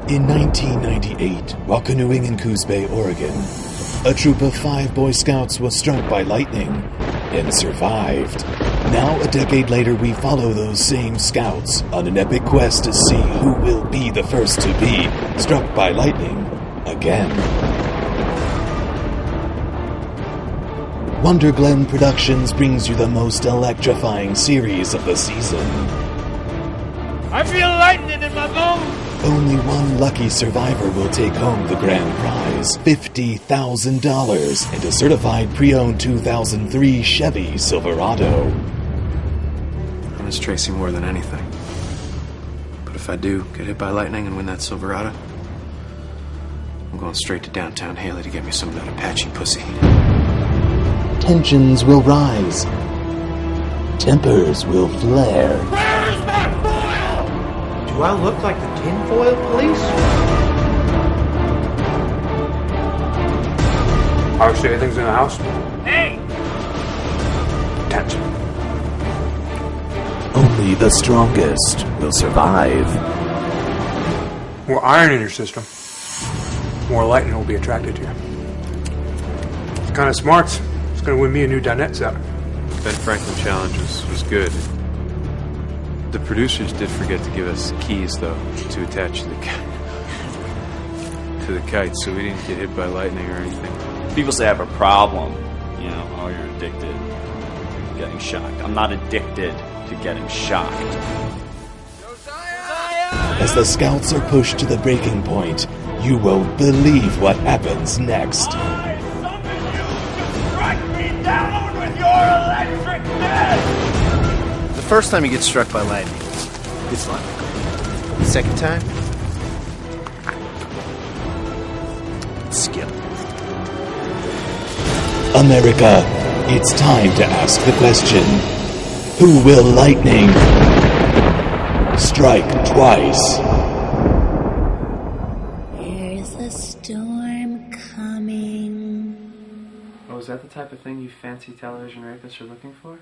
In 1998, while canoeing in Coos Bay, Oregon, a troop of 5 Boy Scouts was struck by lightning and survived. Now, a decade later, we follow those same scouts on an epic quest to see who will be the first to be struck by lightning again. Wonder Glen Productions brings you the most electrifying series of the season. I feel lightning in my bones! Only one lucky survivor will take home the grand prize, $50,000, and a certified pre-owned 2003 Chevy Silverado. I miss Tracy more than anything. But if I do get hit by lightning and win that Silverado, I'm going straight to downtown Haley to get me some of that Apache pussy. Tensions will rise. Tempers will flare. Where's my foil? Do I look like the tinfoil police? Are there things in the house? Hey! Tension. Only the strongest will survive. More iron in your system, more lightning will be attracted to you. It's kind of smart. It's going to win me a new dinette set. Ben Franklin Challenge was good. The producers did forget to give us keys, though, to attach to the kite, so we didn't get hit by lightning or anything. People say I have a problem. You know, oh, you're addicted to getting shocked. I'm not addicted to getting shocked. As the scouts are pushed to the breaking point, you won't believe what happens next. I summon you to strike me down with your electric fist! The first time you get struck by lightning, it's fun. The second time, it's skill. America, it's time to ask the question. Who will lightning strike twice? There's a storm coming. Oh, is that the type of thing you fancy television rapists are looking for?